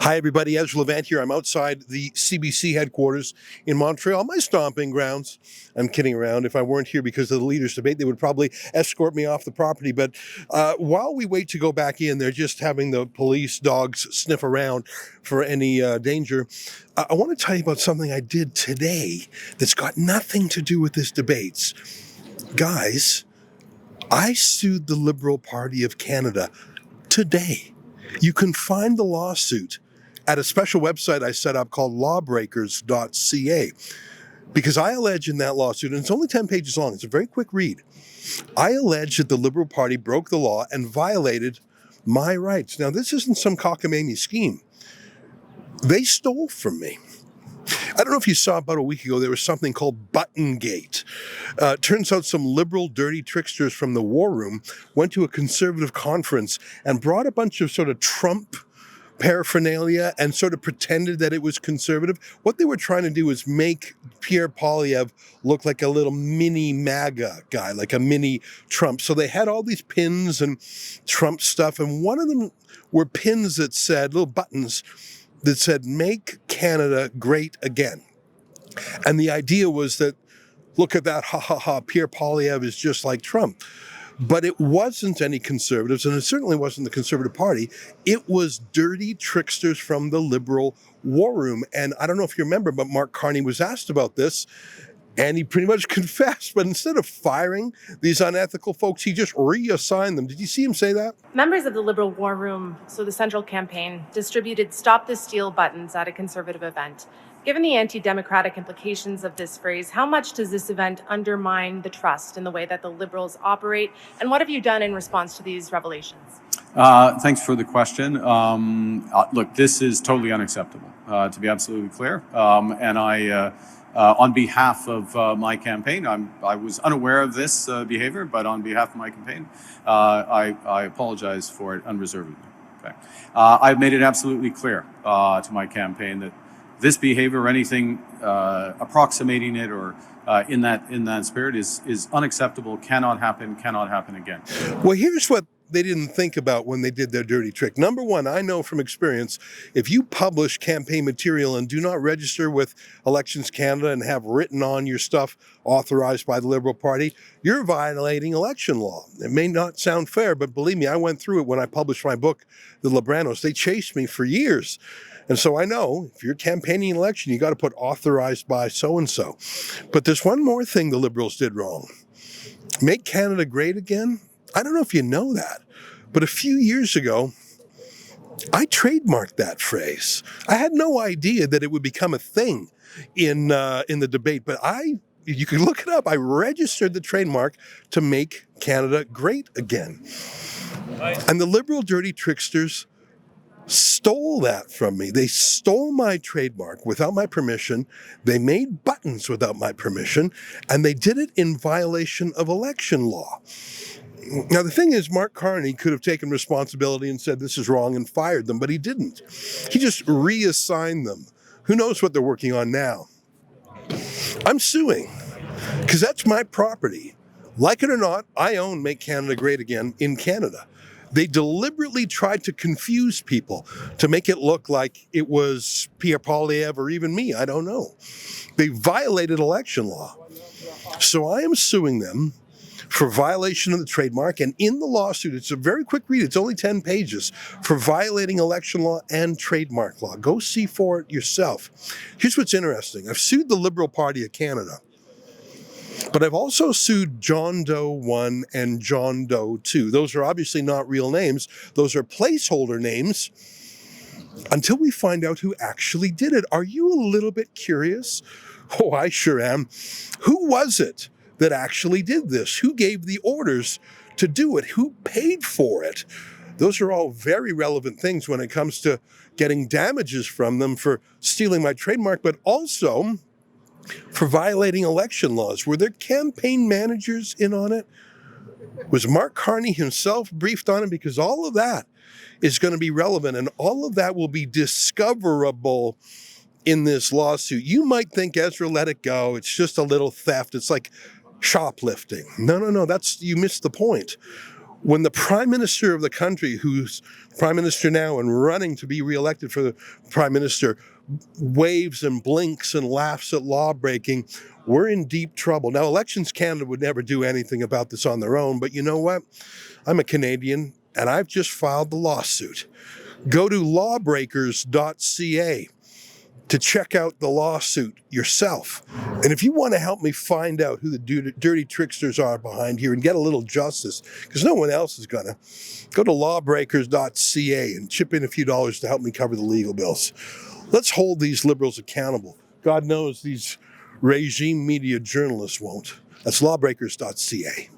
Hi, everybody. Ezra Levant here. I'm outside the CBC headquarters in Montreal, my stomping grounds. I'm kidding around. If I weren't here because of the leaders' debate, they would probably escort me off the property. But while we wait to go back in, they're just having the police dogs sniff around for any danger. I want to tell you about something I did today that's got nothing to do with this debates. Guys, I sued the Liberal Party of Canada today. You can find the lawsuit at a special website I set up called lawbreakers.ca, because I allege in that lawsuit, and it's only 10 pages long, it's a very quick read, I allege that the Liberal Party broke the law and violated my rights. Now, this isn't some cockamamie scheme. They stole from me. I don't know if you saw about a week ago, there was something called Buttongate. Turns out some liberal dirty tricksters from the War Room went to a conservative conference and brought a bunch of sort of Trump paraphernalia and sort of pretended that it was conservative. What they were trying to do was make Pierre Poilievre look like a little mini MAGA guy, like a mini Trump. So they had all these pins and Trump stuff, and one of them were pins that said, little buttons that said, "Make Canada Great Again." And the idea was that, look at that, ha ha ha, Pierre Poilievre is just like Trump. But it wasn't any conservatives, and it certainly wasn't the Conservative Party. It was dirty tricksters from the Liberal War Room. And I don't know if you remember, but Mark Carney was asked about this, and he pretty much confessed. But instead of firing these unethical folks, he just reassigned them. Did you see him say that? Members of the Liberal War Room, so the Central Campaign, distributed Stop the Steal buttons at a Conservative event. Given the anti-democratic implications of this phrase, how much does this event undermine the trust in the way that the Liberals operate? And what have you done in response to these revelations? Thanks for the question. Look, this is totally unacceptable, to be absolutely clear. And I, on behalf of my campaign, I was unaware of this behavior, but on behalf of my campaign, I apologize for it unreservedly. Okay. I've made it absolutely clear to my campaign that this behavior or anything approximating it or in that spirit is unacceptable, cannot happen again. Well, here's what they didn't think about when they did their dirty trick. Number one, I know from experience, if you publish campaign material and do not register with Elections Canada and have written on your stuff authorized by the Liberal Party, you're violating election law. It may not sound fair, but believe me, I went through it when I published my book, The Libranos. They chased me for years. And so I know if you're campaigning an election, you got to put authorized by so-and-so. But there's one more thing the Liberals did wrong. Make Canada great again? I don't know if you know that, but a few years ago, I trademarked that phrase. I had no idea that it would become a thing in the debate, but you can look it up. I registered the trademark to make Canada great again. And the Liberal dirty tricksters stole that from me. They stole my trademark without my permission. They made buttons without my permission, and they did it in violation of election law. Now, the thing is, Mark Carney could have taken responsibility and said this is wrong and fired them, but he didn't. He just reassigned them. Who knows what they're working on now? I'm suing because that's my property. Like it or not, I own Make Canada Great Again in Canada. They deliberately tried to confuse people to make it look like it was Pierre Poilievre or even me. I don't know. They violated election law. So I am suing them for violation of the trademark. And in the lawsuit, it's a very quick read. It's only 10 pages for violating election law and trademark law. Go see for it yourself. Here's what's interesting. I've sued the Liberal Party of Canada. But I've also sued John Doe 1 and John Doe 2. Those are obviously not real names. Those are placeholder names until we find out who actually did it. Are you a little bit curious? Oh, I sure am. Who was it that actually did this? Who gave the orders to do it? Who paid for it? Those are all very relevant things when it comes to getting damages from them for stealing my trademark, but also for violating election laws. Were there campaign managers in on it? Was Mark Carney himself briefed on it? Because all of that is going to be relevant, and all of that will be discoverable in this lawsuit. You might think, Ezra, let it go. It's just a little theft. It's like shoplifting. No. You missed the point. When the prime minister of the country, who's prime minister now and running to be reelected for the prime minister, waves and blinks and laughs at law breaking, we're in deep trouble. Now, Elections Canada would never do anything about this on their own, but you know what? I'm a Canadian and I've just filed the lawsuit. Go to lawbreakers.ca to check out the lawsuit yourself. And if you want to help me find out who the dirty tricksters are behind here and get a little justice, because no one else is gonna, go to lawbreakers.ca and chip in a few dollars to help me cover the legal bills. Let's hold these liberals accountable. God knows these regime media journalists won't. That's lawbreakers.ca.